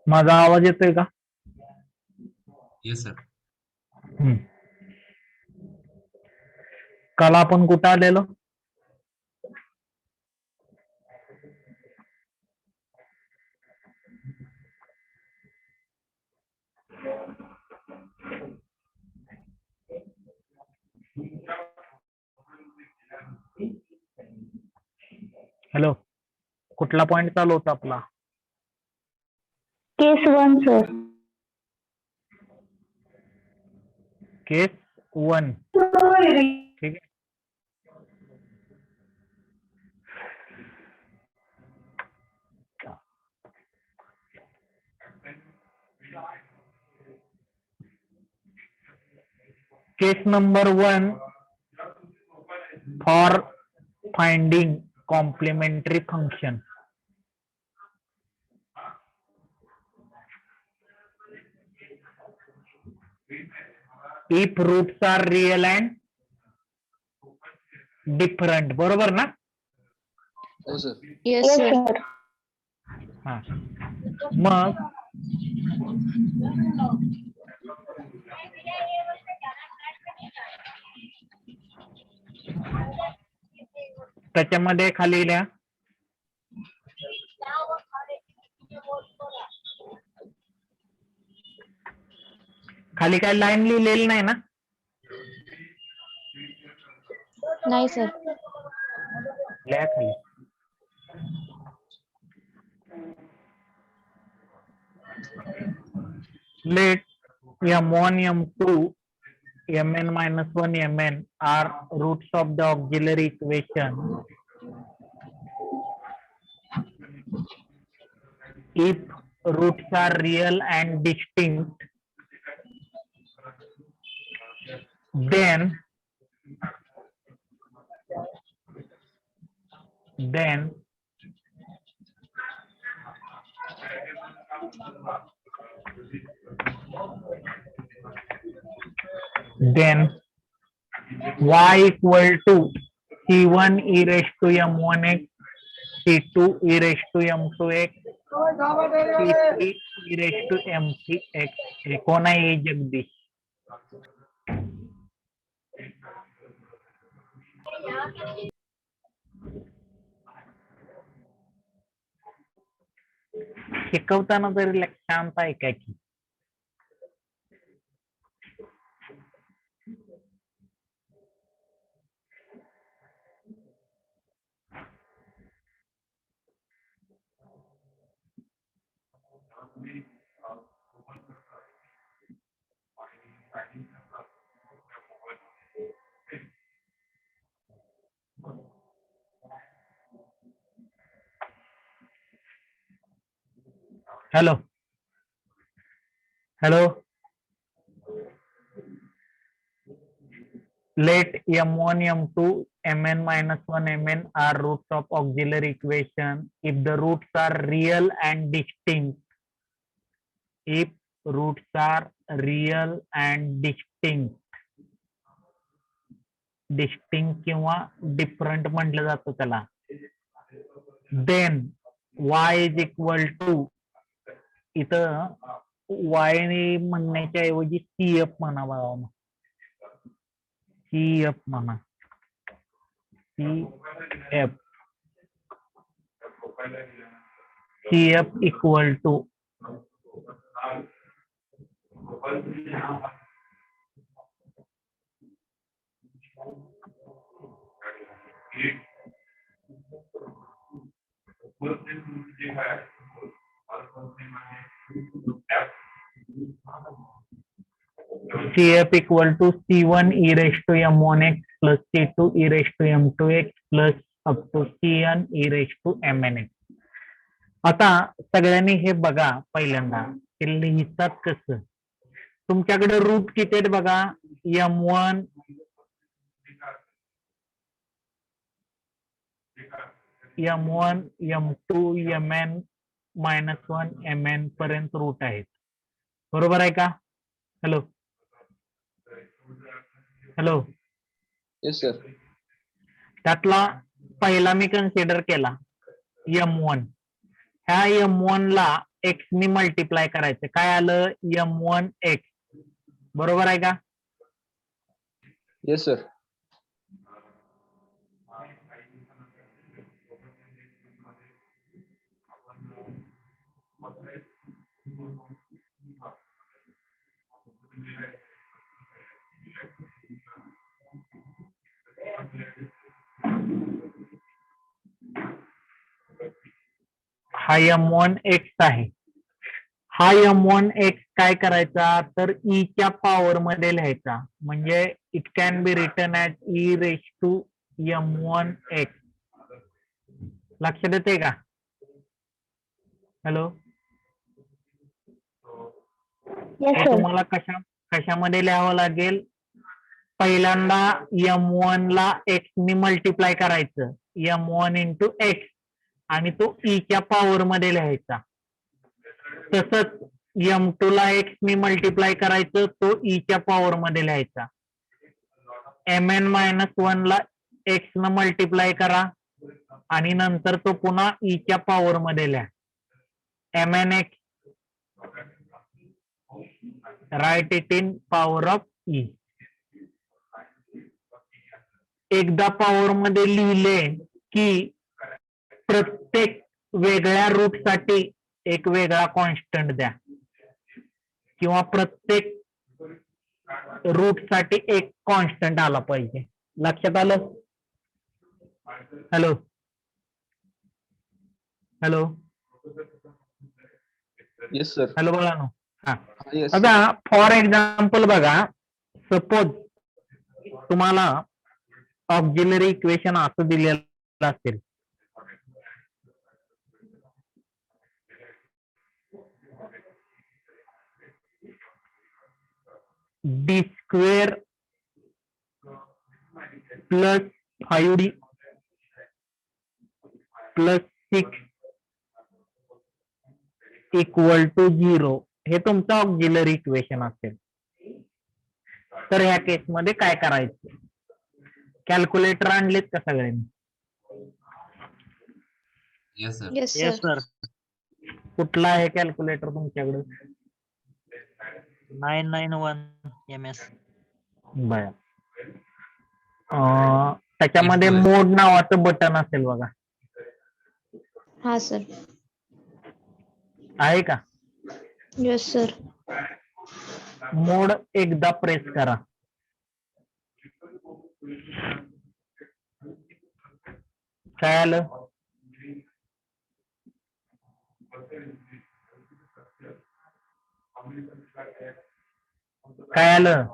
माझा आवाज येतोय का? Yes sir. हम्म. काल आपण कुठं आलेलो? हॅलो, कुठला पॉइंट चालू होता आपला? केस 1 सर. केस 1. ठीक आहे. Case number 1 for finding complementary function. If roots are real and different, बरोबर ना? हो सर. Yes sir. हा. मग त्याच्यामध्ये खाली लिहा. खाली काय लाईन लिहिलेली नाही ना? नाही सर. लिहा खाली. Let m1, m2, mn minus 1, mn are roots of the auxiliary equation if roots are real and distinct, then y equal to c1 e raised to m1x, c2 e raised to m2x, c3 e raised to m3x. हे कोण आहे जगदीश? शिकवताना तरी शांत आहे काय की? Hello hello. Let m1, m2, mn minus 1, mn are roots of auxiliary equation if the roots are real and distinct. If roots are real and distinct. Distinct किंवा different म्हटलं जातं त्याला. Then y is equal to, इथं y ने म्हणण्याच्या ऐवजी cf म्हणा बघा. cf म्हणा. cf equal to CF equal to C1 e raised to m1x plus C2 e raised to m2x plus up to Cn e raised to mnx. आता सगळ्यांनी हे बघा पहिल्यांदा ते लिहितात कसं. तुमच्याकडे रूट किती आहेत बघा. m1 m1 m2 mn -1 mn पर्यंत रूट आहेत. बरोबर आहे का? Hello hello. Yes sir. त्यातला पहिला मी कन्सिडर केला m1. ह्या m1 ला एक्स नी मल्टिप्लाय करायचं. काय आलं? M1 x. बरोबर आहे का? Yes, sir. हा M1 एक्स आहे. हा M1 एक्स काय करायचा? तर E च्या पॉवर मध्ये लिहायचा. म्हणजे it can be written as E raise to M1 x. लक्षात येते का? हॅलो, Yes, हे sir. तुम्हाला कशामध्ये लिहावं लागेल? पहिल्यांदा M1 ला एक्स नी मल्टिप्लाय करायचं. M1 इंटू एक्स आणि तो E च्या पॉवर मध्ये लिहायचा. तसंच M2 ला एक्स नी मल्टिप्लाय करायचं, तो E च्या पॉवर मध्ये लिहायचा. Mn-1 ला एक्स न मल्टिप्लाय करा आणि नंतर तो पुन्हा E च्या पॉवर मध्ये लिहा. Mn x, write it in power of E. एकदा पॉवर मध्ये लिहिले की प्रत्येक वेगळ्या रूट साठी एक वेगळा कॉन्स्टंट द्या किंवा प्रत्येक रूट साठी एक कॉन्स्टंट आला पाहिजे. लक्षात आलं? Hello hello Yes, sir. Hello बोला ना. हा, Yes, आता sir. फॉर एक्झाम्पल बघा, सपोज तुम्हाला ऑक्झिलरी इक्वेशन असं दिलेलं असेल. D square plus 5d plus 6 equal to 0 हे तुमचं ऑक्झिलरी इक्वेशन असेल. तर ह्या केसमध्ये काय करायचं? कॅल्क्युलेटर आणलेत का सगळ्यांनी? Yes, sir. Yes, Yes, sir. sir. कुठला आहे कॅल्क्युलेटर तुमच्याकडे? 991 MS. बर. त्याच्यामध्ये Yes, sir. मोड नावाचं बटन असेल बघा, हा sir. आहे का? Yes, sir. मोड एकदा प्रेस करा. काय आलं? काय आलं?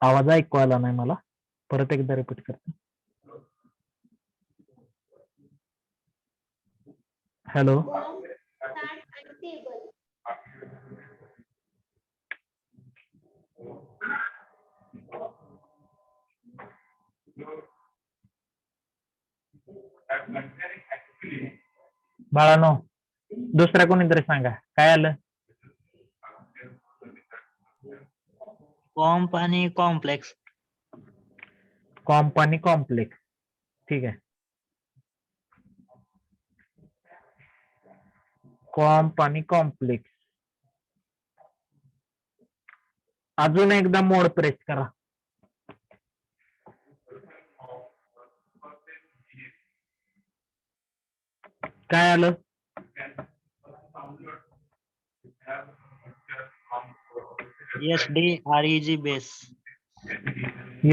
आवाज ऐकू आला नाही मला, परत एकदा रिपीट करतो. हॅलो बाळानो, दुसऱ्या कोणीतरी सांगा काय आलं? कॉम्प आणि कॉम्प्लेक्स. कॉम्प आणि कॉम्प्लेक्स. ठीक आहे. कॉम्प आणि कॉम्प्लेक्स. अजून एकदा मोड प्रेस करा. काय आलं? SDREG base.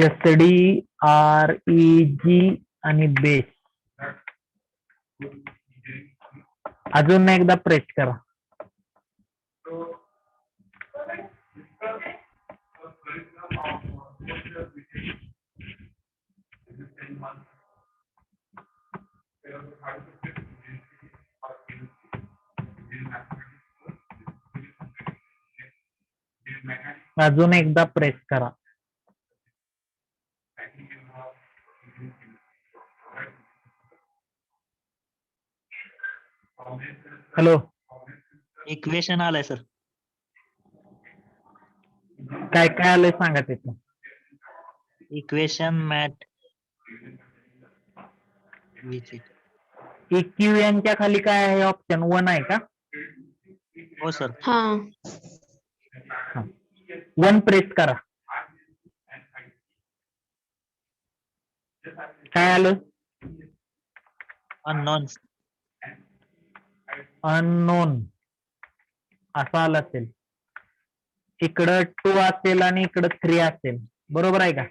SDREG आणि बेस. अजून एकदा प्रेस करा. अजून एकदा प्रेस करा. हॅलो, इक्वेशन आलंय सर. काय काय आलंय सांगा तिथं. इक्वेशन मॅट विच EQN च्या खाली काय आहे ऑप्शन 1 आहे का? हो सर. हा 1 प्रेस करा. काय आलं? अननोन. अननोन असं आलं असेल. इकडं 2 असेल आणि इकडं 3 असेल. बरोबर आहे का?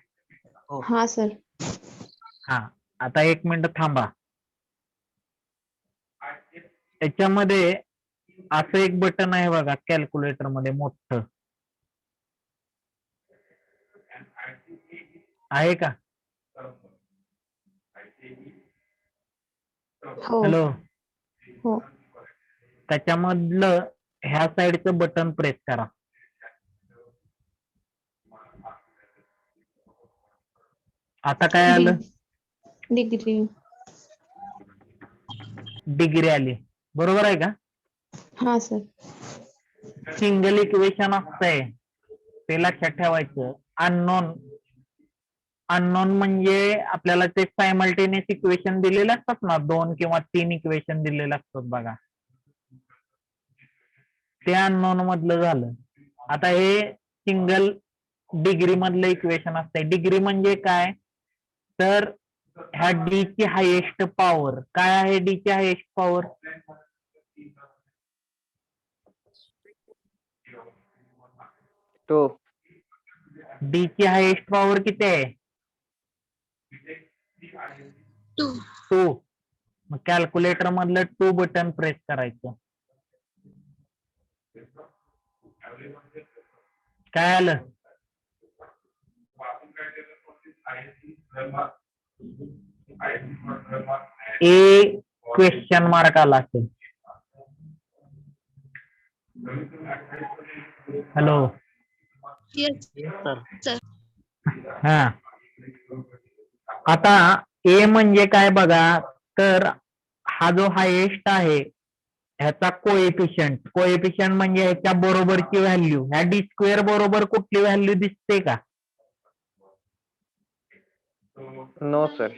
हा सर. हा. आता 1 मिनिट थांबा. त्याच्यामध्ये असं एक बटन आहे बघा कॅल्क्युलेटर मध्ये मोठं. आहे का? हो हॅलो. हो त्याच्यामधलं ह्या साईडचं बटन प्रेस करा. आता काय आलं? डिग्री. डिग्री आली. बरोबर आहे का? हा सर. सिंगल इक्वेशन असतंय ते लक्षात ठेवायचं. अननोन अननोन म्हणजे आपल्याला ते सायमल्टेनियस इक्वेशन दिलेले असतात ना, 2 किंवा 3 इक्वेशन दिलेले असतात बघा, ते अननोन मधलं झालं. आता हे सिंगल डिग्री मधलं इक्वेशन असतंय. डिग्री म्हणजे काय? तर ह्या डी ची हायेस्ट पॉवर काय आहे? डी ची हायेस्ट पॉवर टू. डी ची हायेस्ट पॉवर किती आहे? 2. मग कॅल्क्युलेटर मधलं 2 बटन प्रेस करायचं. काय आलं? ए क्वेश्चन मार्क आला असेल. हॅलो. सर. हा. आता ए म्हणजे काय बघा, तर हा जो हायेस्ट आहे ह्याचा कोएफिशियंट म्हणजे ह्याच्या बरोबरची व्हॅल्यू. ह्या डी स्क्वेअर बरोबर कुठली व्हॅल्यू दिसते का? No sir.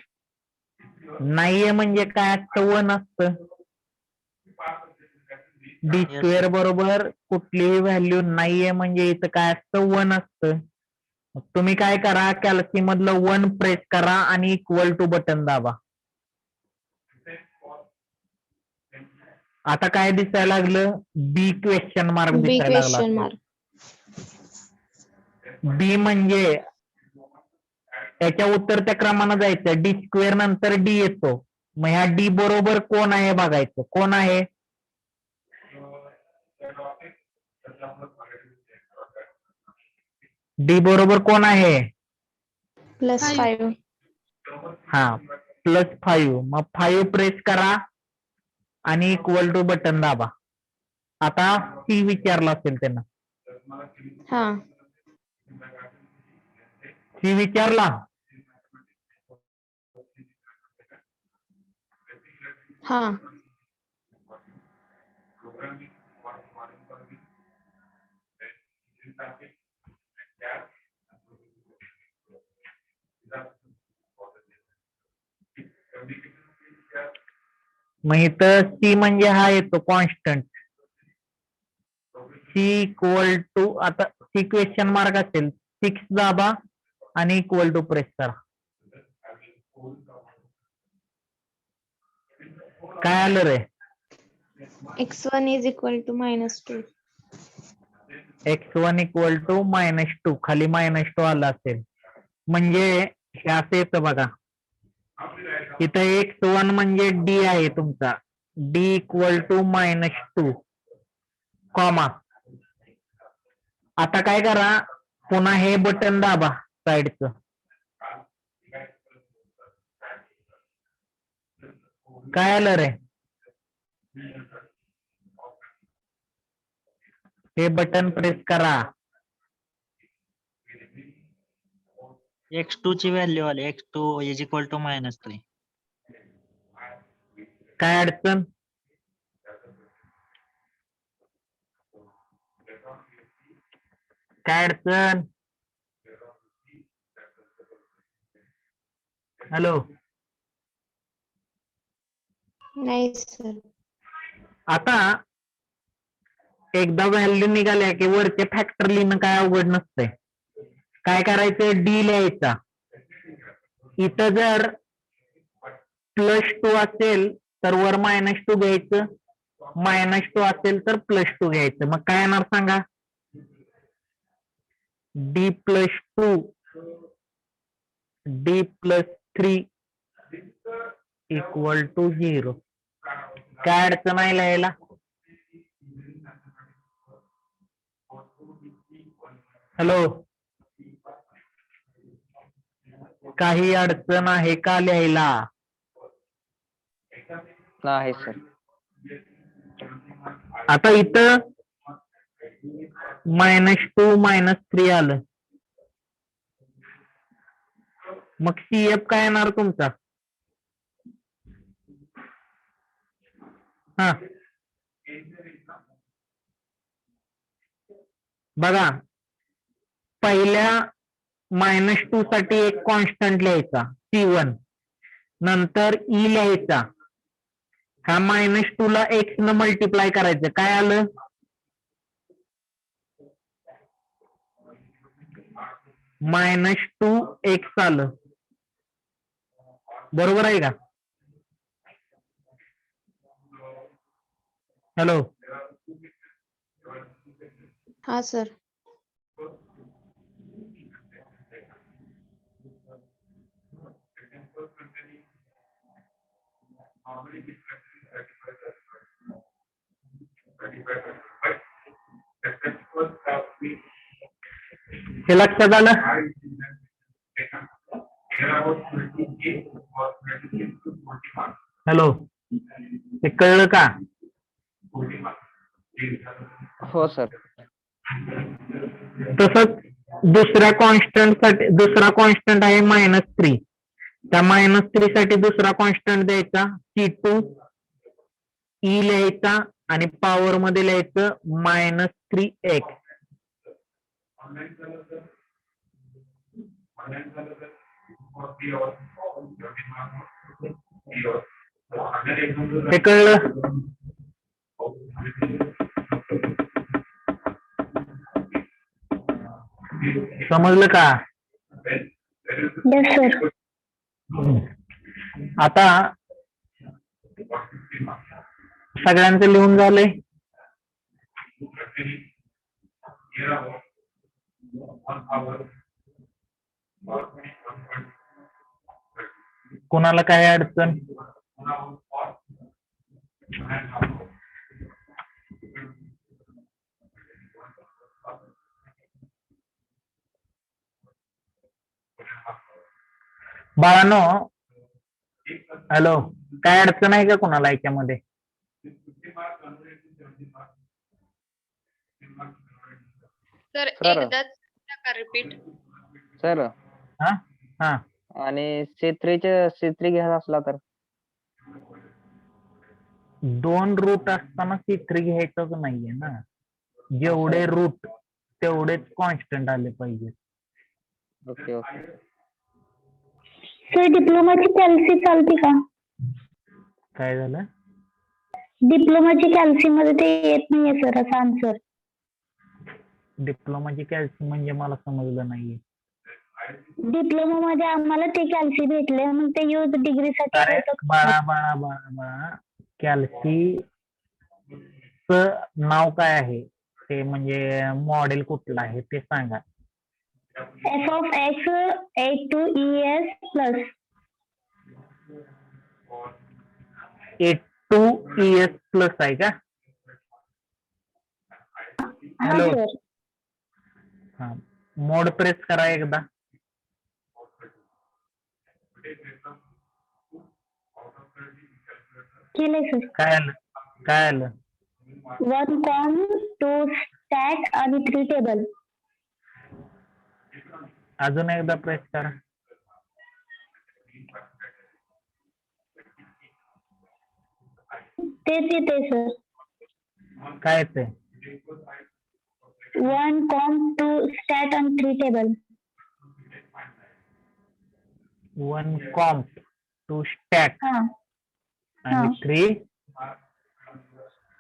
नाहीये म्हणजे काय असतं? 1 असतं. D Yes, square sir. बरोबर कुठलीही व्हॅल्यू नाहीये म्हणजे इथं काय असतं? 1 असतं. मग तुम्ही काय करा, कॅल्सी मधलं 1 प्रेस करा आणि इक्वल टू बटन दाबा. आता काय दिसायला लागलं? बी क्वेश्चन मार्क बी दिसायला लागला क्वेश्चन असेल. मार्क. डी म्हणजे त्याच्या उत्तरच्या क्रमानं जायचं. डी स्क्वेअर नंतर डी येतो. मग ह्या डी बरोबर कोण आहे बघायचं. कोण आहे? डी बरोबर कोण आहे? +5. हा +5. मग 5 प्रेस करा आणि इक्वल टू बटन दाबा. आता सी विचारला असेल त्यांना. हा सी विचारला. हा मग इथं सी म्हणजे हा येतो कॉन्स्टंट. सी इक्वल टू, आता सी क्वेश्चन मार्क असेल 6 दाबा आणि इक्वल टू प्रेस करा. काय आलं रे? x1 is equal to -2. x1 equal to -2. खाली -2 आला असेल म्हणजे हे असं येतं बघा. इथं x1 म्हणजे डी आहे तुमचा. D equal to -2 comma. आता काय करा, पुन्हा हे बटन दाबा साईडचं. काय आलं रे? हे बटन प्रेस करा. x2 ची व्हॅल्यू आली. x2 is equal to -3. काय अडचण? काय अडचण? हॅलो. नाही सर. आता एकदा व्हॅल्यू निघाल्या की वरचे फॅक्टर लिहिणं काय अवघड नसतंय. काय करायचं, डी लिहायचा. इथं जर +2 असेल तर वर -2 घ्यायचं, -2 असेल तर +2 घ्यायचं. मग काय येणार सांगा, d + 2 d + 3 = 0. काय अडचण आहे लिहायला? हॅलो, काही अडचण आहे का लिहायला? नाही सर. आता इथं -2 -3 आलं, मग CF काय येणार तुमचा? हा बघा, पहिल्या -2 साठी एक कॉन्स्टंट लिहायचा C1, नंतर E लिहायचा. हा -2 ला x न मल्टिप्लाय करायचं. काय आलं, -2x आलं. बरोबर आहे का? हॅलो, हा सर. हे लक्षात आलं? हॅलो, हे कळलं का? हो सर. तसंच दुसऱ्या कॉन्स्टंट साठी दुसरा कॉन्स्टंट आहे -3. त्या -3 साठी दुसरा कॉन्स्टंट द्यायचा C2, E लिहायचा आणि पॉवर मध्ये लिहायचं -3x. हे कळलं? समजलं का? Yes sir. आता सगळ्यांचं लिहून झालंय? कोणाला काय अडचण? बाळांनो, हॅलो, काय अडचण आहे का कोणाला याच्यामध्ये? Sir sir. एकदाच रिपीट. सर, हा हा, आणि C3 घ्यायचा असला तर? 2 रूट असताना C3 घ्यायचंच नाहीये ना. जेवढे रूट तेवढेच कॉन्स्टंट आले पाहिजे. Okay okay. सर डिप्लोमाची कॅल्सी चालते का? काय झालं? डिप्लोमाची कॅल्सी मध्ये ते येत नाहीये सर असं आन्सर. डिप्लोमाची कॅल्सी म्हणजे मला समजलं नाहीये. डिप्लोमा मध्ये आम्हाला ते कॅल्सी भेटले, मग ते यूज डिग्री साठी अरे होतं का? बाळा, कॅल्सी नाव काय आहे ते, म्हणजे मॉडेल कुठलं आहे ते सांगा. f(x) A2ES plus. A2ES plus आहे का? हा हॅलो, सर. हा, मोड प्रेस करा एकदा. केलंय सर. काय आलं? 1 कॉम 2 स्टॅट आणि 3 टेबल. अजून एकदा प्रेस करा. तेच येते सर. काय ते? 1 कॉम 2 स्टॅट आणि 3 टेबल. 1 कॉम्प 2 स्टॅट हा आणि हा. 3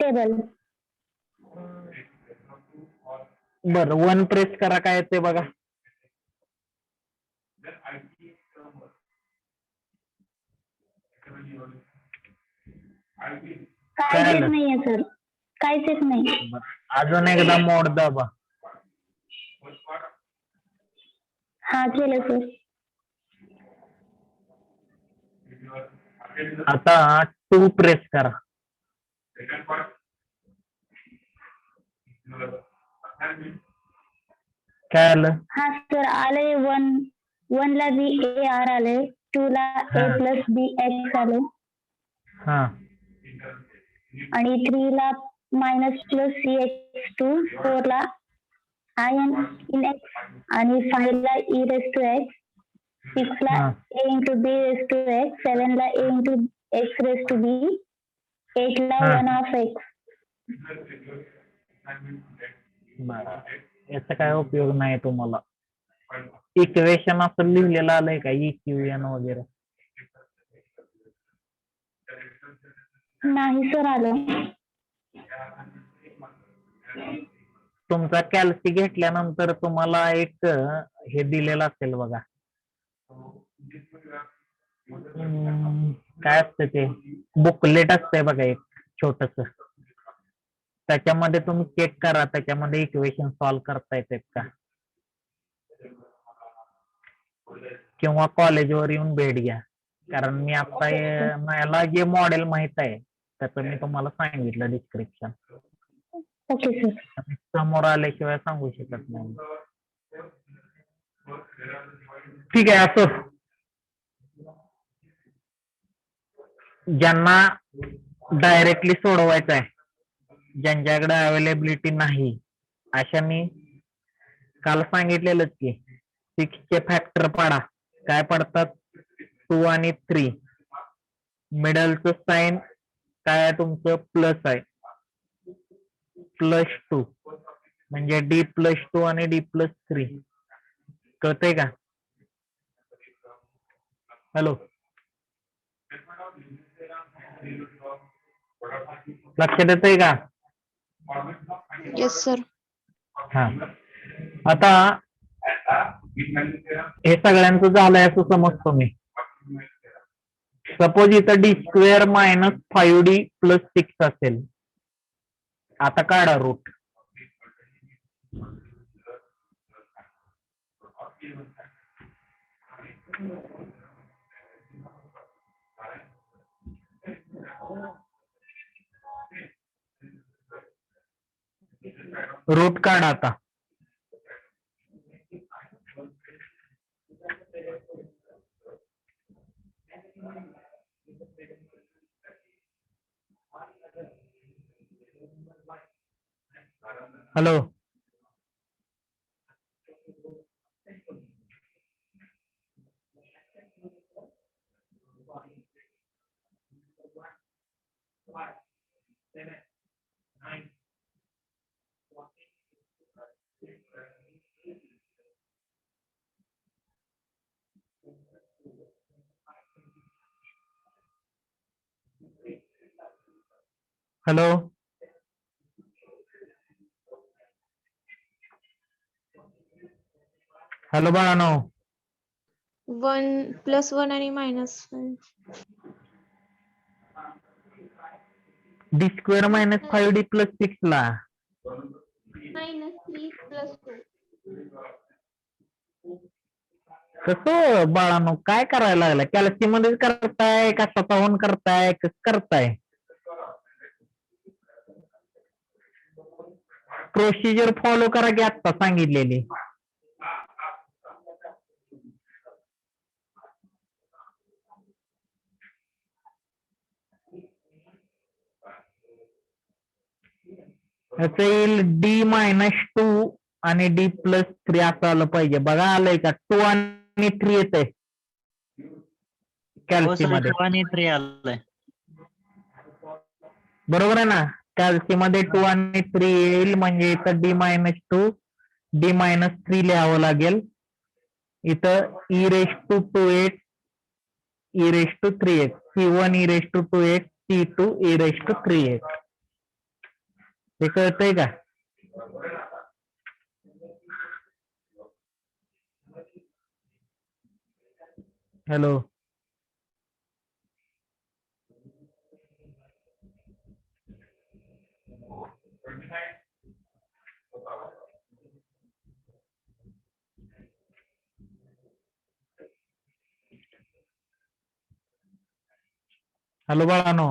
टेबल. बरं 1 प्रेस करा काय येते बघा. काहीच येत आलं? नाहीये सर. काहीच येत नाही. बरं. अजून एकदा मोड दाबा. हा केलं सर. आता 2 प्रेस करा. काय आलं? हा सर आले 1 ला VAR आले, 2 ला A हा. प्लस BX आले हा आणि 3 ला मायनस प्लस CX2, 4 ला IN in X आणि 5 ला E raised to X, 6 ला हा. A into B raised to X, 7 ला A into X raised to B, 8 ला हा. 1 of X. बरं. याचा काय उपयोग नाही तुम्हाला. इक्वेशन असं लिहिलेलं आलंय का इक्वेशन वगैरे? नाही सर आलं. तुमचा कॅल्सी घेतल्यानंतर तुम्हाला एक हे दिलेलं असेल बघा. काय असतं ते बुकलेट असतंय बघा एक छोटस. त्याच्यामध्ये तुम्ही चेक करा त्याच्यामध्ये इक्वेशन सॉल्व्ह करता येतात का, किंवा कॉलेजवर येऊन भेट घ्या. कारण मी आता मला जे मॉडेल माहित आहे त्याचं मी तुम्हाला सांगितलं डिस्क्रिप्शन. Okay sir. समोर आल्याशिवाय सांगू शकत नाही. ठीक आहे. असं ज्यांना डायरेक्टली सोडवायचं आहे, ज्यांच्याकडे अवेलेबिलिटी नाही, अशांनी काल सांगितलेलंच की 6 चे फॅक्टर पाडा. काय पडतात? 2 आणि 3. मिडलचं साइन काय आहे तुमचं? प्लस आहे. +2 म्हणजे D+2 आणि D+3. कळतंय का? हॅलो, लक्षात येतंय का? Yes sir. हा. आता हे सगळ्यांचं झालंय असं समजतो मी. सपोज इथं D² - 5D + 6 असेल. आता काढा रूट. रूट काढा आता. Hello, hello, hello बाळानो. 1 +1 आणि -1. D² - 5D + 6 ला -3 +2. कसं बाळानो काय करायला लागलाय? कॅल्सी मध्येच करताय का स्वतःहून करताय? कसं करताय? प्रोसिजर फॉलो करा की आता सांगितलेली. येईल D-2 आणि D+3 असं आलं पाहिजे. बघा आलंय का? 2 आणि 3 येत आहे हो कॅल्सी सर, मध्ये. 2 आणि 3 आलंय. बरोबर आहे ना? कॅल्सी मध्ये 2 आणि 3 येईल म्हणजे इथं D-2 D-3 लिहावं लागेल. इथं e⁻²8 e⁻3x C1 e⁻²8 C2 e raised to 3x. हे कळतंय का? हॅलो, हॅलो बाळानो.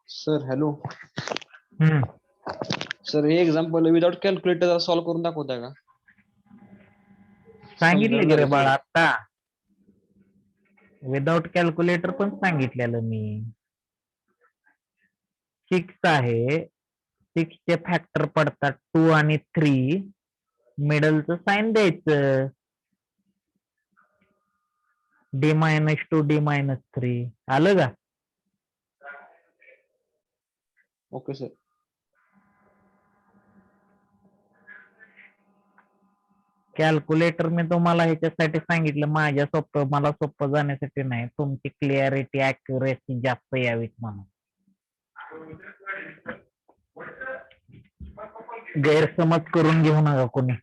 Sir hello. हम्म, सर हे एक्झाम्पल विदाउट कॅल्क्युलेटर सॉल्व्ह करून दाखवता का? सांगितलं की रे समजावं बाळा लागेल आता. विदाउट कॅल्क्युलेटर पण सांगितलेलं मी. 6 आहे, 6 चे फॅक्टर पडतात 2 आणि 3. मिडलचं साइन द्यायचं, D-2 D-3. आलं का? Okay sir. कॅल्क्युलेटर मी तुम्हाला ह्याच्यासाठी सांगितलं, मला सोपं जाण्यासाठी नाही, तुमची क्लिअरिटी अॅक्युरेसी जास्त यावीत म्हणून. गैरसमज करून घेऊ नका कोणी.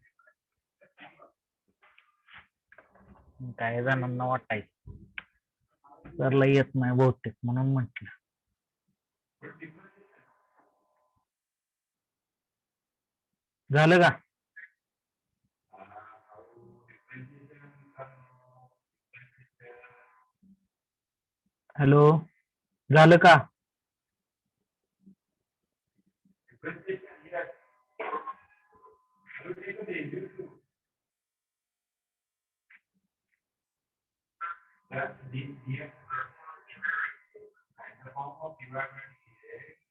काय जणांना वाटायचं सरला येत नाही बहुतेक म्हणून म्हटलं. झालं का? हॅलो, झालं का?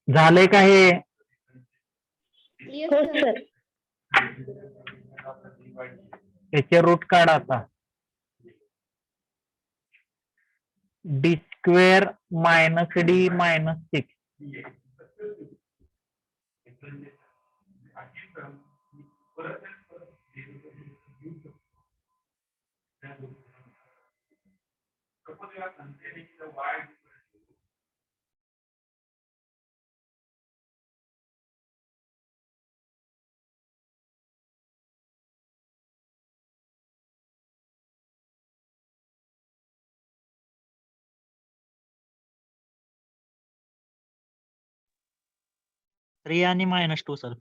झालंय का हे? Yes, हो sir. सर. याचे रूट काढा आता. D² - D - 6. थ्री आणि -2 सर.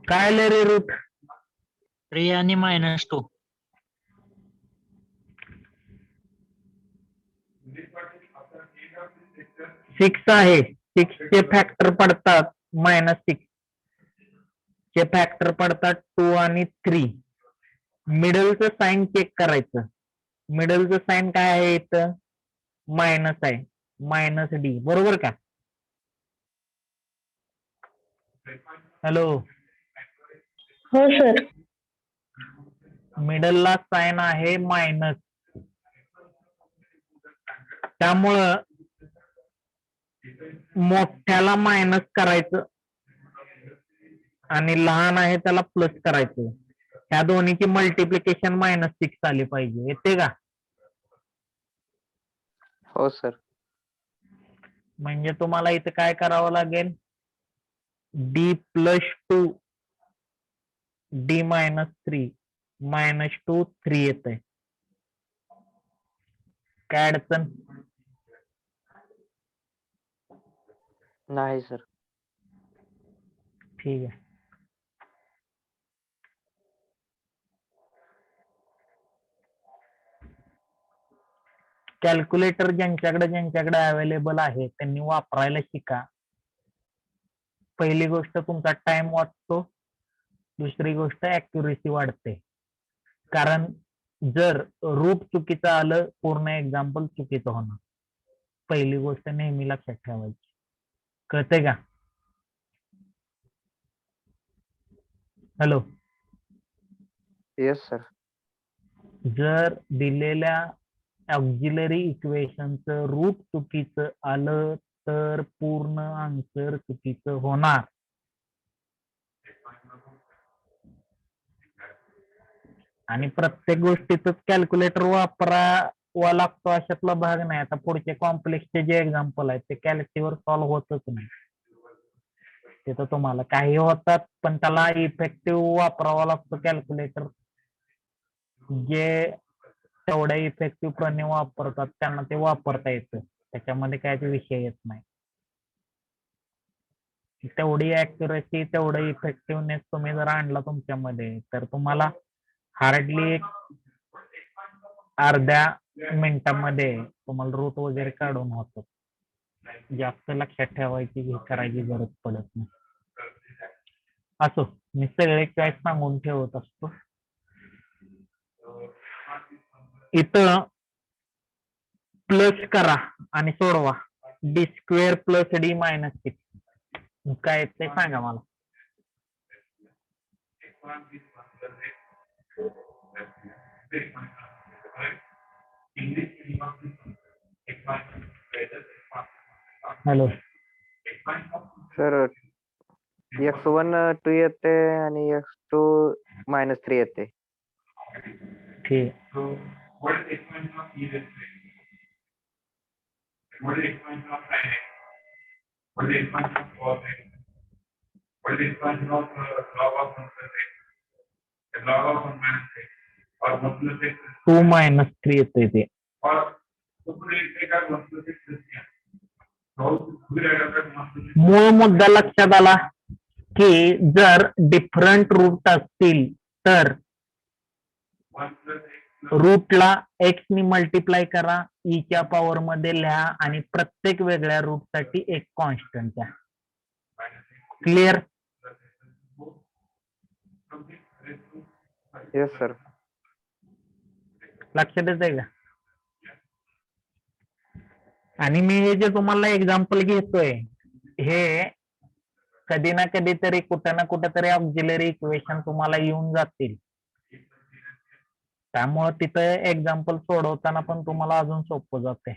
काय आलं रे रूट? 3 आणि -2. सिक्स आहे. 6 चे फॅक्टर पडतात -6 चे फॅक्टर पडतात 2 आणि 3. मिडलचं साइन चेक करायचं. मिडलचं साइन काय आहे इथं? मायनस आहे. -d बरोबर का? हॅलो, हो सर. मिडलला साइन आहे मायनस, त्यामुळं मोठ्याला मायनस करायचं आणि लहान आहे त्याला प्लस करायचं. ह्या दोन्हीची मल्टिप्लिकेशन -6 आली पाहिजे. येते का? हो सर. म्हणजे तुम्हाला इथे काय करावं लागेल? d+2 d -3 -2 3 येत आहे. काय अडचण? नाही सर. ठीक आहे. कॅल्क्युलेटर ज्यांच्याकडे अवेलेबल आहे त्यांनी वापरायला शिका. पहिली गोष्ट तुमचा टाइम वाचतो, दुसरी गोष्ट ऍक्युरेसी वाढते. कारण जर रूट चुकीचं आलं पूर्ण एक्झाम्पल चुकीचं होणार. पहिली गोष्ट नेहमी लक्षात ठेवायची. कळतंय का? Hello, yes sir. जर दिलेल्या ऑक्झिलरी इक्वेशनचं रूट चुकीचं आलं तर पूर्ण आन्सर चुकीचं होणार. आणि प्रत्येक गोष्टीतच कॅल्क्युलेटर वापरावा लागतो अशातला भाग नाही. आता पुढचे कॉम्प्लेक्सचे जे एक्झाम्पल आहेत ते कॅल्सीवर सॉल्व्ह होतच नाही. तिथं तुम्हाला काही होतात पण त्याला इफेक्टिव्ह वापरावा लागतो कॅल्क्युलेटर. जे तेवढ्या इफेक्टिव्ह प्रणे वापरतात त्यांना ते वापरता येतं. त्याच्यामध्ये काय ते विषय येत नाही. तेवढी ऍक्युरेसी, तेवढं इफेक्टिव्हनेस तुम्ही जर आणला तुमच्यामध्ये तर तुम्हाला हार्डली अर्ध्या मिनिटामध्ये तुम्हाला रूट वगैरे काढून होतं. जास्त लक्षात ठेवायची हे करायची गरज पडत नाही. असो, मी सगळे काय सांगून ठेवत असतो. इथं प्लस करा आणि सोडवा. d² + d - 6 काय ते सांगा मला. हॅलो, सर x1 2 येते आणि x2 -3 येते. ठीक. -2 -3 येते ते. मूळ मुद्दा लक्षात आला की जर डिफरंट रूट असतील तर रूटला x नी मल्टिप्लाय करा, e च्या पॉवर मध्ये लिहा आणि प्रत्येक वेगळ्या रूट साठी एक कॉन्स्टंट द्या. क्लिअर? Yes sir. लक्षात येतंय का? आणि मी हे जे तुम्हाला एक्झाम्पल घेतोय हे कधी ना कधीतरी कुठं ना कुठेतरी ऑक्झिलरी इक्वेशन तुम्हाला येऊन जातील. त्यामुळे तिथं एक्झाम्पल सोडवताना पण तुम्हाला अजून सोपं जाते.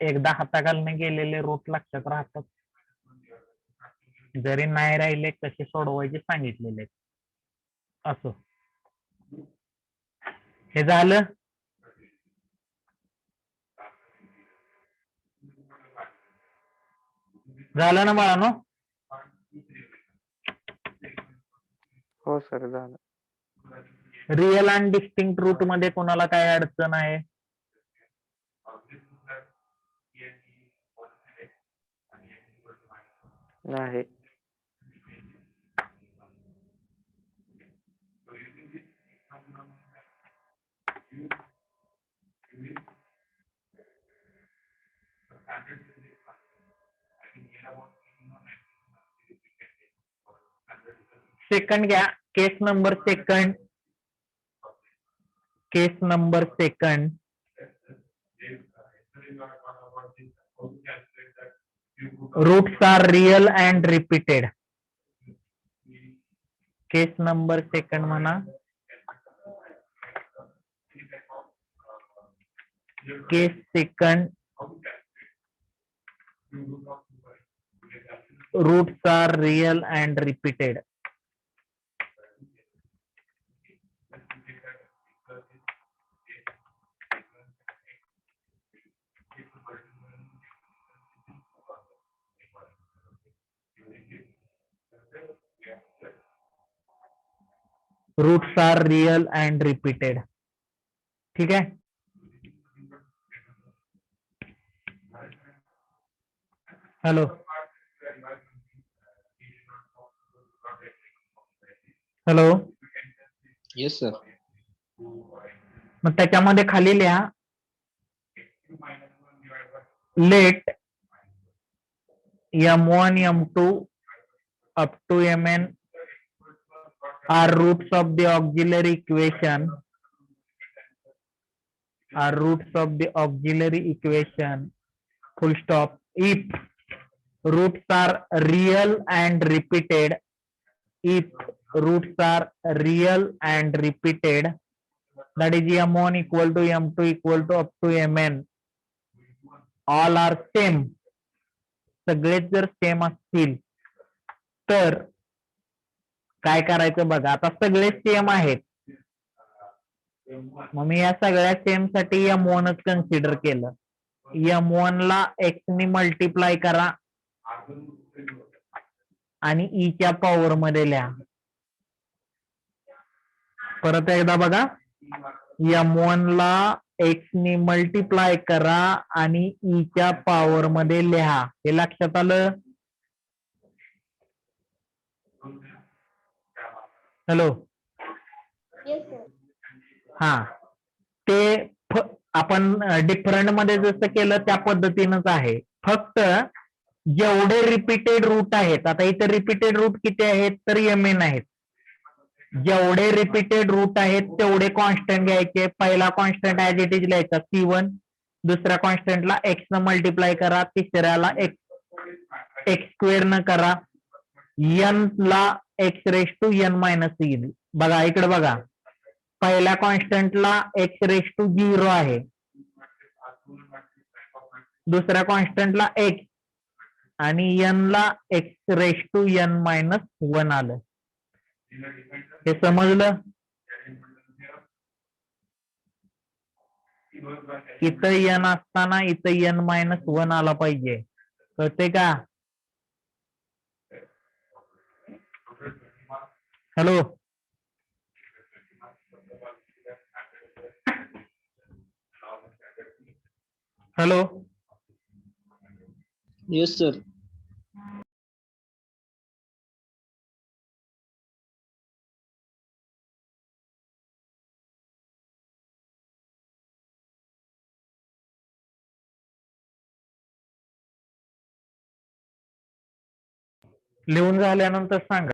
एकदा हाताखालने गेलेले रूट लक्षात राहतात. जरी नाही राहिले कसे सोडवायचे सांगितलेले. असो, हे झालं. झालं ना बाळांनो? हो सर झालं. रिअल आणि डिस्टिंक्ट रूट मध्ये कोणाला काय अडचण आहे? नाही. सेकंड घ्या. Case number second. Case number second. Roots are real and repeated. Case number second म्हणा. Case second. Roots are real and repeated. Roots are real and repeated. ठीक है. हॅलो. हॅलो. Yes, sir. मग त्याच्यामध्ये खाली लिहा late m1 m2 up to mn are roots of the auxiliary equation. Are roots of the auxiliary equation. Full stop. If roots are real and repeated. If roots are real and repeated, that is m1 equal to m2 equal to up to mn, all are same. सगळेच जर same असतील तर काय करायचं बघा. आता सगळे same आहेत. मग मी या सगळ्या सेम साठी m1 च कन्सिडर केलं. m1 ला x ने मल्टिप्लाय करा आणि e च्या पॉवर मध्ये लिहा. परत एकदा बघा. m1 ला x ने मल्टिप्लाय करा आणि e च्या पॉवर मध्ये लिहा. हे लक्षात आलं. हॅलो. हा. ते आपण डिफरंट मध्ये जसं केलं त्या पद्धतीनंच आहे. फक्त जेवढे रिपीटेड रूट आहेत. आता इथे रिपीटेड रूट किती आहेत तर mn आहेत. जेवढे रिपीटेड रूट आहेत तेवढे कॉन्स्टंट घ्यायचे. पहिला कॉन्स्टंट ऍज इट इज लिहायचा C1. दुसऱ्या कॉन्स्टंटला x न मल्टिप्लाय करा. तिसऱ्याला x स्क्वेअर न करा. n ला x raise to n minus येईल. बघा इकडे बघा. पहिल्या कॉन्स्टंटला x रेस टू 0 आहे. दुसऱ्या कॉन्स्टंटला x आणि n ला x raise to n minus 1 आलं. हे समजलं. इथं n असताना इथं n मायनस 1 आला पाहिजे. कळते का. हॅलो. हॅलो. Yes, sir. लिहून झाल्यानंतर सांगा.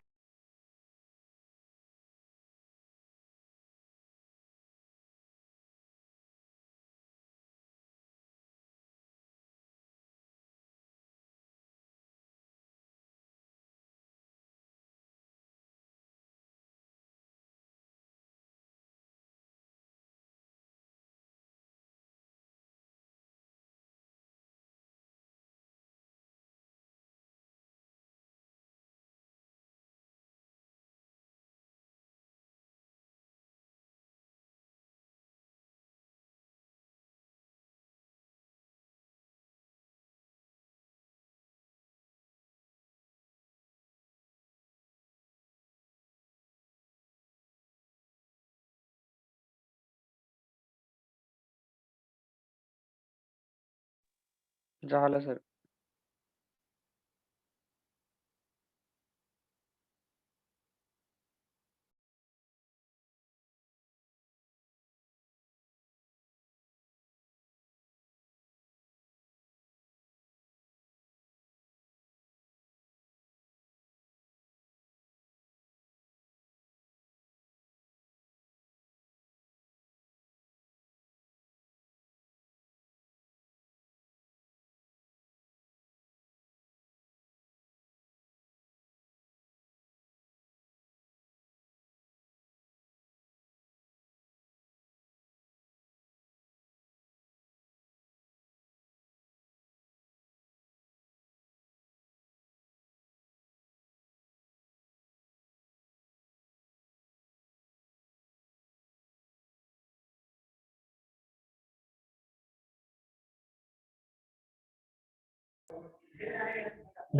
झालं सर.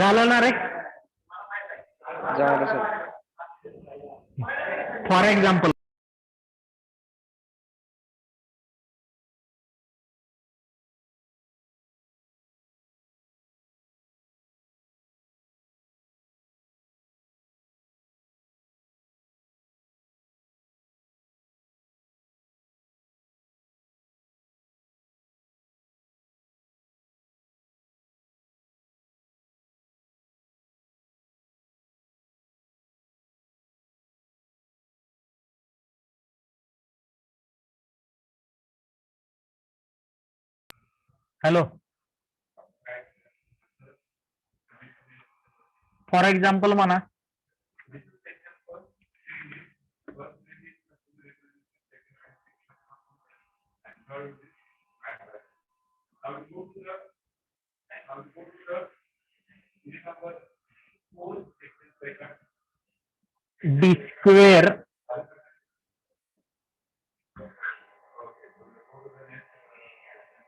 झालं ना रे? झालं sir. For example hello, for example म्हणा.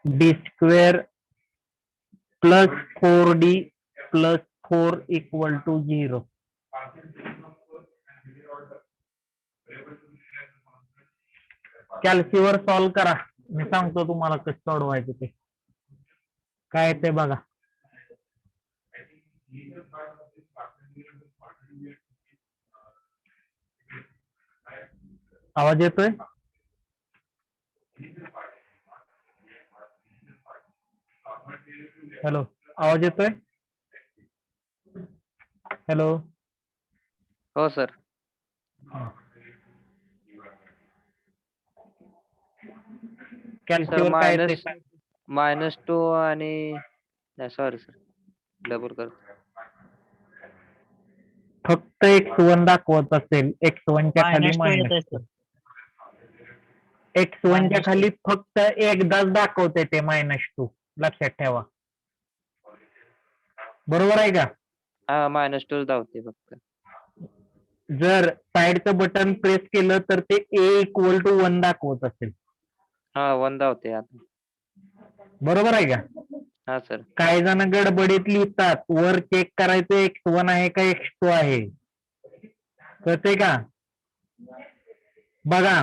D square plus 4D plus 4 equal to 0. कॅल्सीवर सॉल्व करा. मी सांगतो तुम्हाला कसं सोडवायचं ते. काय ते बघा. आवाज येतोय? हॅलो, आवाज येतोय? हॅलो. हो सर. सर कॅल्सीवर काय ते -2 आणि नाही सॉरी सर, डबल कर. फक्त x1 दाखवत असेल, x1 च्या खाली -2 येत आहे सर. x1 च्या -2. खाली फक्त एकदाच दाखवते ते -2. लक्षात ठेवा. बरोबर आहे का? हा -2 धावते फक्त. जर साइडचं बटन प्रेस केलं तर ते a इक्वल टू 1 दाखवत असेल. हा 1 धावते आता. बरोबर आहे का? हा सर. काही जण गडबडीत लिहितात, वर चेक करायचं x1 आहे का x2 आहे. कळतंय का? बघा,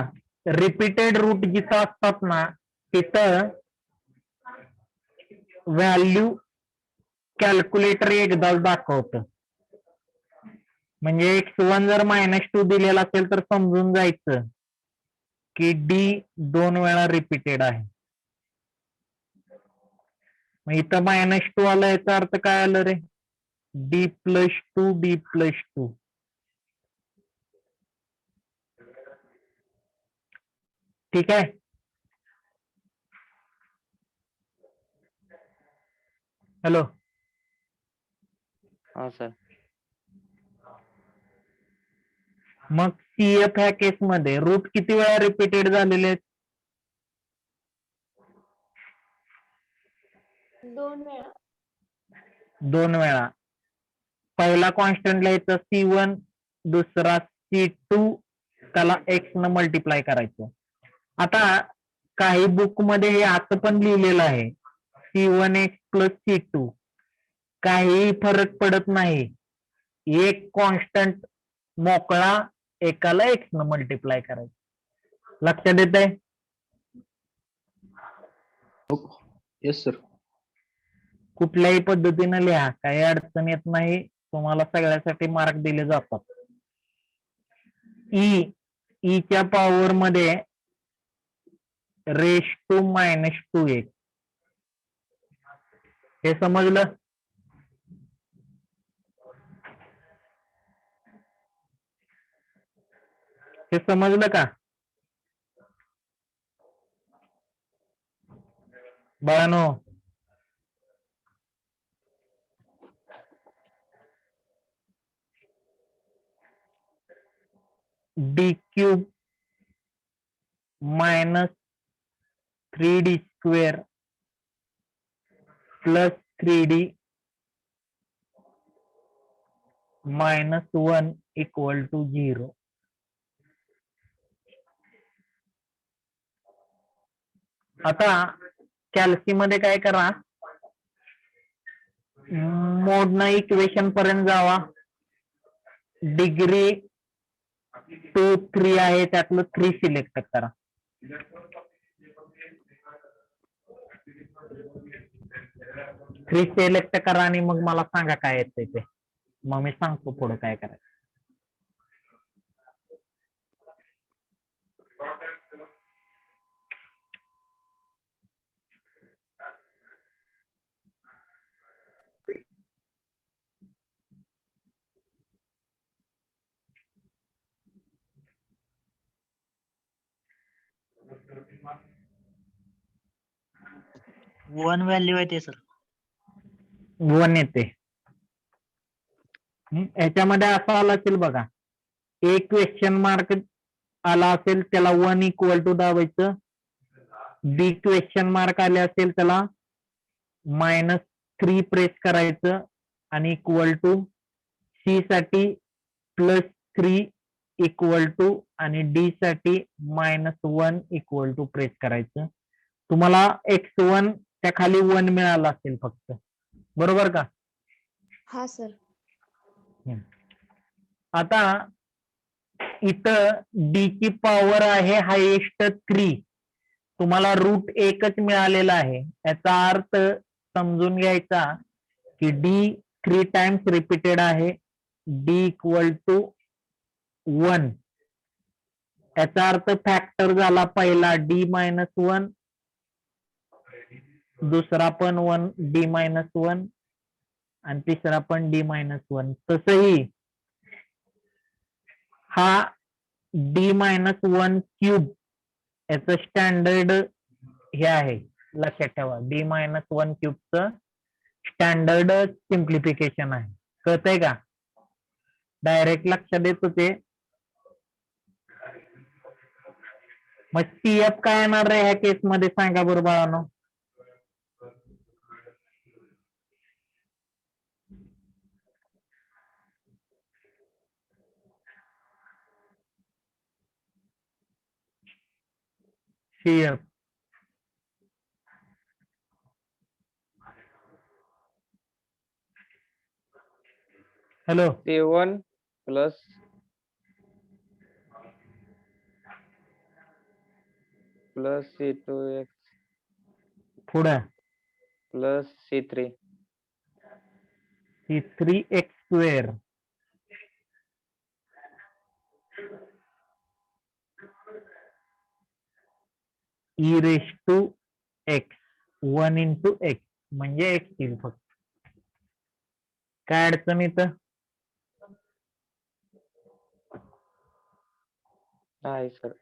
रिपीटेड रूट जिथं असतात ना तिथं व्हॅल्यू कॅल्क्युलेटर एकदाच दाखवतं. म्हणजे x1 जर -2 दिलेला असेल तर समजून जायचं की d 2 वेळा रिपीटेड आहे. मग इथं -2 आलं, याचा अर्थ काय आलं रे? d+2. ठीक आहे. हॅलो. हा सर. मग CF ह्या केस मध्ये रूट किती वेळा रिपीटेड झालेले आहेत? 2 वेळा. 2 वेळा. पहिला कॉन्स्टंट लिहायचा C1, दुसरा C2, त्याला x न मल्टिप्लाय करायचं. आता काही बुक मध्ये हे असं पण लिहिलेलं आहे, C1x प्लस C2. काही फरक पडत नाही. एक कॉन्स्टंट मोकळा, एकाला x न मल्टिप्लाय करायचं. लक्षात येत आहे? Yes sir. कुठल्याही पद्धतीने लिहा, काही अडचण येत नाही. तुम्हाला सगळ्यासाठी मार्क दिले जातात. ई च्या पॉवर मध्ये (-2x) हे समजलं? हे समजलं का बाळांनो? d³ -3d² plus 3d -1 equal to 0. आता कॅल्सी मध्ये काय करा, मोडनं इक्वेशन पर्यंत जावा. डिग्री 2 3 आहे त्यातलं 3 सिलेक्ट करा. थ्री सिलेक्ट करा आणि मग मला सांगा काय येतंय ते. मग मी सांगतो पुढे काय करायचं. वन व्हॅल्यू आहे ते सर. 1 येते. याच्यामध्ये असं आलं असेल बघा, एक क्वेश्चन मार्क आला असेल त्याला 1 इक्वल टू दाबायचं. बी क्वेश्चन मार्क आले असेल त्याला -3 प्रेस करायचं आणि इक्वल टू. सी साठी +3 इक्वल टू आणि डी साठी -1 इक्वल टू प्रेस करायचं. तुम्हाला x1 त्या खाली 1 मिळाला असेल फक्त, बरोबर का? हा सर. आता इथं डी ची पॉवर आहे हायेस्ट 3. तुम्हाला रूट 1च मिळालेला आहे. याचा अर्थ समजून घ्यायचा की डी 3 टाइम्स रिपीटेड आहे. D equal to 1. याचा अर्थ फॅक्टर झाला पहिला D-1, दुसरा पण 1 D-1 आणि तिसरा पण D-1. तसही हा D-1 क्यूब याचं स्टँडर्ड हे आहे, लक्षात ठेवा. D-1 क्यूबचं स्टँडर्ड सिम्प्लिफिकेशन आहे. कळतंय का? डायरेक्ट लक्षात येत होते. मग CF काय येणार आहे ह्या केस मध्ये सांगा बरं बाळांनो. CF hello, C1 plus C2x पुढे plus C3 C3x² e⁻x 1 into x म्हणजे x येईल फक्त. काय अडचण इथं? आहे सर.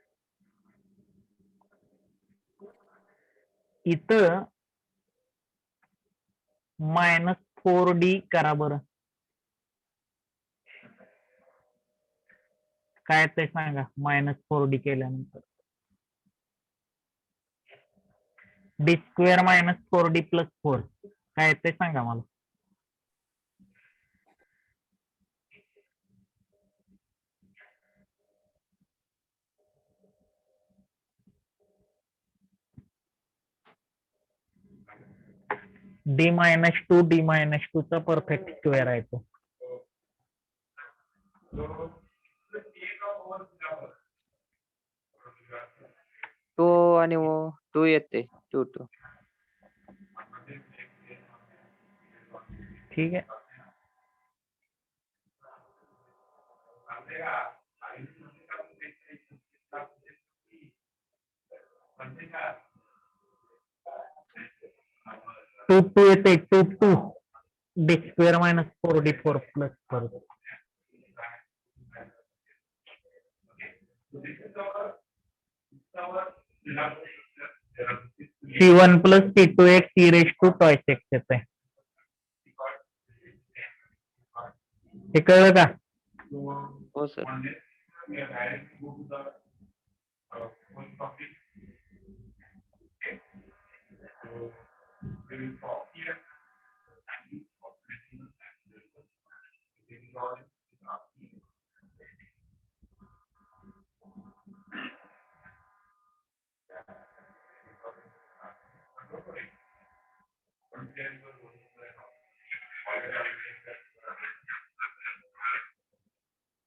इथं -4D करा बरं. काय ते सांगा. -4D केल्यानंतर D² -4D + 4 काय ते सांगा मला. D-2 D-2 चा परफेक्ट स्क्वेअर आहे तो. टू आणि 2 येते 2 ठीक आहे. टू येते 2 D² -4D4 + 4. C1 + C2x e⁻² येते. हे कळलं का? हो सर.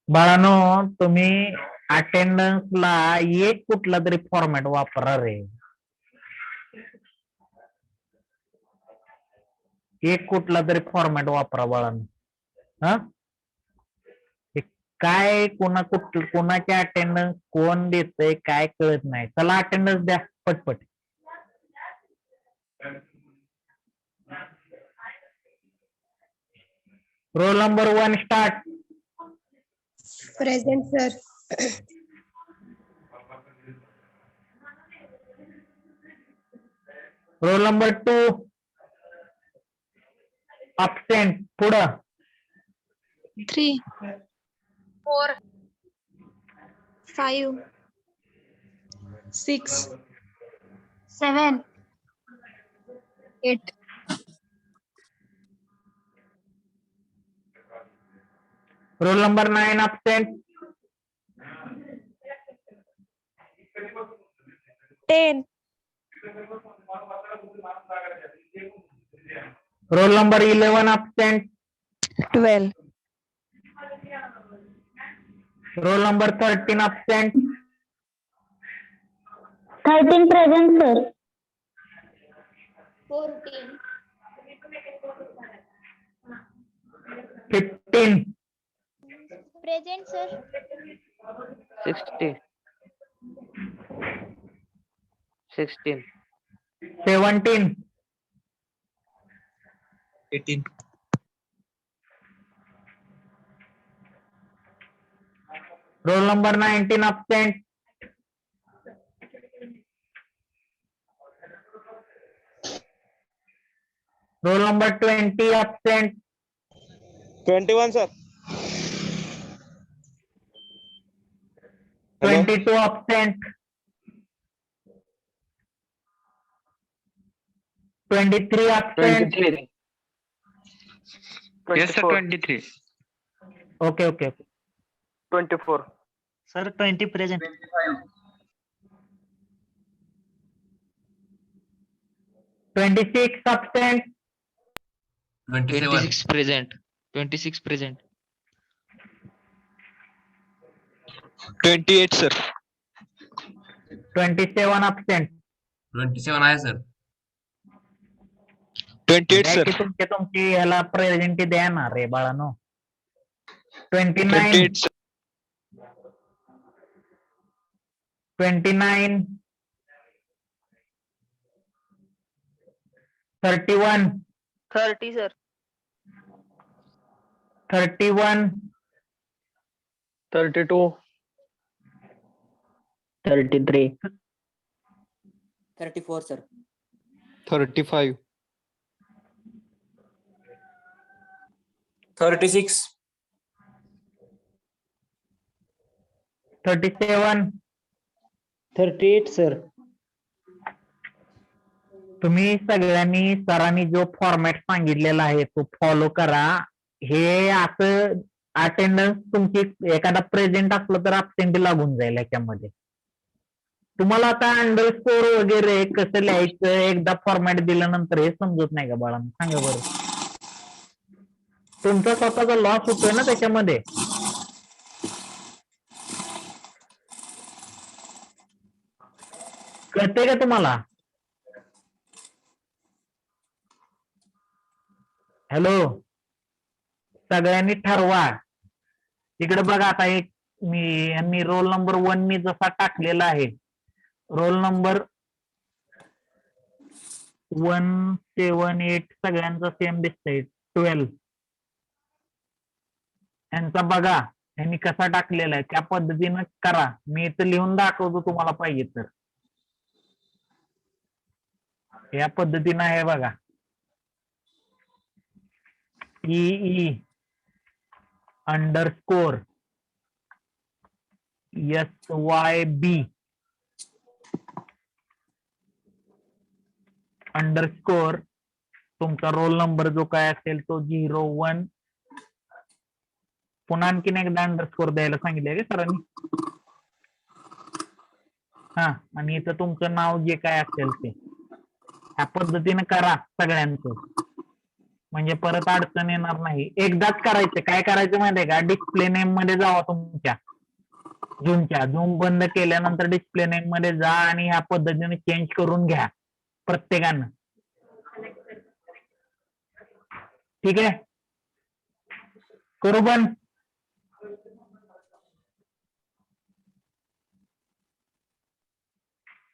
बाळानो तुम्ही अटेंडन्सला एक कुठला तरी फॉर्मॅट वापरा रे. एक कुठला तरी फॉर्मॅट वापरा बाळानो. हा हे काय कोणाचे अटेंडन्स कोण देतंय काय कळत नाही. चला अटेंडन्स द्या पटपट. Roll number 1 start. Present, sir. Roll number 2 absent. पुढं 3, 4, 5, 6, 7, 8, roll number 9 absent. 10, roll number 11 absent. 12, roll number 13 absent. 13 present, sir. 14, 15, present, sir. 60, 16, 17, 18, roll number 19 absent. Roll number 20 absent. 21 sir. 22 absent. 23 absent. 23. Yes, sir, 24. 23. Okay. 24. Sir, 20 present. 26 absent. 26 present. 26 present. 28 sir. 27 absent. 27 आहे sir. 28 द्या sir. की तुमची ह्याला presenty द्या ना रे बाळानो. 29, 28 sir. 29, 31, 30, sir. 31, 32. 33. 34, sir. 35. 36, 37. 38, sir. तुम्ही सगळ्यांनी सरांनी जो फॉर्मॅट सांगितलेला आहे तो फॉलो करा. हे असं अटेंडन्स तुमची एखादा प्रेझेंट असलं तर अब्सेंट लागून जाईल याच्यामध्ये. तुम्हाला आता अंडरस्कोर वगैरे कसं लिहायचं एकदा फॉर्मॅट दिल्यानंतर हे समजत नाही का बाळांनो? सांगा बरं. तुमचा स्वतःचा लॉस होतोय ना त्याच्यामध्ये. कळतंय का तुम्हाला? हॅलो, सगळ्यांनी ठरवा. इकडे बघा आता एक मी रोल नंबर 1 मी जसा टाकलेला आहे. रोल नंबर 1, 7, 8 सगळ्यांचा सेम दिसतंय. 12 यांचा बघा यांनी कसा टाकलेला आहे त्या पद्धतीनं करा. मी इथं लिहून दाखवतो तुम्हाला पाहिजे तर. या पद्धतीनं आहे बघा. ई अंडरस्कोर SYB अंडरस्कोर तुमचा रोल नंबर जो काय असेल तो 01. पुन्हा आणखीन एकदा अंडरस्कोर द्यायला सांगितलंय का सरांनी? हा, आणि इथं तुमचं नाव जे काय असेल ते ह्या पद्धतीने करा सगळ्यांचं. म्हणजे परत अडचण येणार नाही. एकदाच करायचं. काय करायचं माहितीये का, डिस्प्ले नेम मध्ये जावा तुमच्या झूम बंद केल्यानंतर डिस्प्ले नेम मध्ये जा आणि ह्या पद्धतीने चेंज करून घ्या प्रत्येकानं. ठीक आहे, करू बंद.